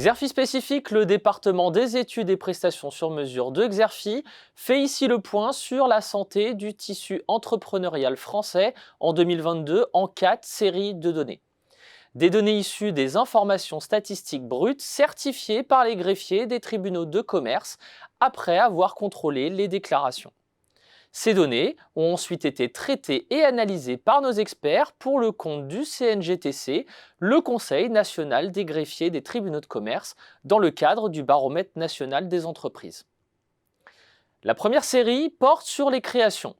Xerfi Spécifique, le département des études et prestations sur mesure de Xerfi, fait ici le point sur la santé du tissu entrepreneurial français en 2022 en 4 séries de données. Des données issues des informations statistiques brutes certifiées par les greffiers des tribunaux de commerce après avoir contrôlé les déclarations. Ces données ont ensuite été traitées et analysées par nos experts pour le compte du CNGTC, le Conseil national des greffiers des tribunaux de commerce, dans le cadre du baromètre national des entreprises. La première série porte sur les créations.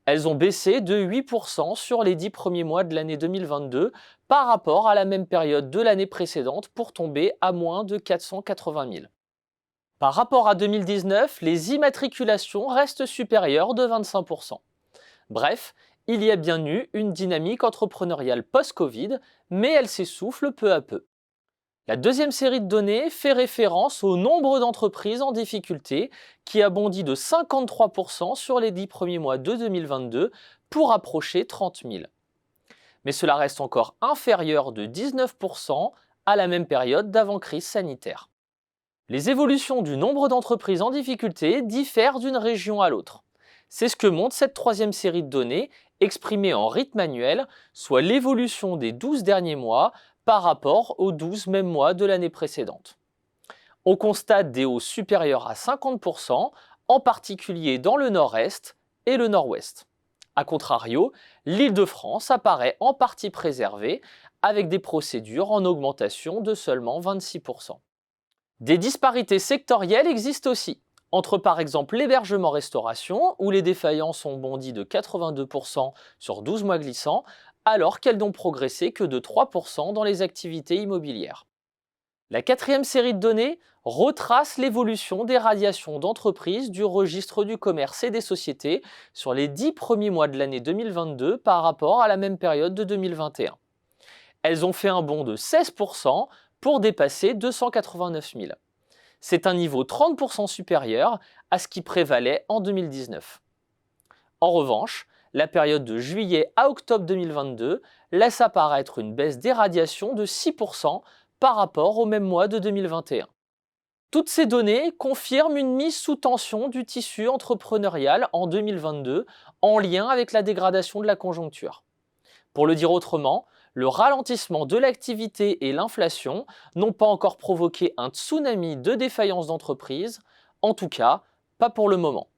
Elles ont baissé de 8% sur les 10 premiers mois de l'année 2022 par rapport à la même période de l'année précédente pour tomber à moins de 480 000. Par rapport à 2019, les immatriculations restent supérieures de 25%. Bref, il y a bien eu une dynamique entrepreneuriale post-Covid, mais elle s'essouffle peu à peu. La deuxième série de données fait référence au nombre d'entreprises en difficulté qui a bondi de 53% sur les 10 premiers mois de 2022 pour approcher 30 000. Mais cela reste encore inférieur de 19% à la même période d'avant-crise sanitaire. Les évolutions du nombre d'entreprises en difficulté diffèrent d'une région à l'autre. C'est ce que montre cette troisième série de données, exprimée en rythme annuel, soit l'évolution des 12 derniers mois par rapport aux 12 mêmes mois de l'année précédente. On constate des hausses supérieures à 50%, en particulier dans le nord-est et le nord-ouest. A contrario, l'Île-de-France apparaît en partie préservée, avec des procédures en augmentation de seulement 26%. Des disparités sectorielles existent aussi, entre par exemple l'hébergement-restauration, où les défaillances ont bondi de 82% sur 12 mois glissants, alors qu'elles n'ont progressé que de 3% dans les activités immobilières. La quatrième série de données retrace l'évolution des radiations d'entreprises du registre du commerce et des sociétés sur les 10 premiers mois de l'année 2022 par rapport à la même période de 2021. Elles ont fait un bond de 16% pour dépasser 289 000. C'est un niveau 30% supérieur à ce qui prévalait en 2019. En revanche, la période de juillet à octobre 2022 laisse apparaître une baisse des radiations de 6% par rapport au même mois de 2021. Toutes ces données confirment une mise sous tension du tissu entrepreneurial en 2022 en lien avec la dégradation de la conjoncture. Pour le dire autrement, le ralentissement de l'activité et l'inflation n'ont pas encore provoqué un tsunami de défaillances d'entreprises, en tout cas pas pour le moment.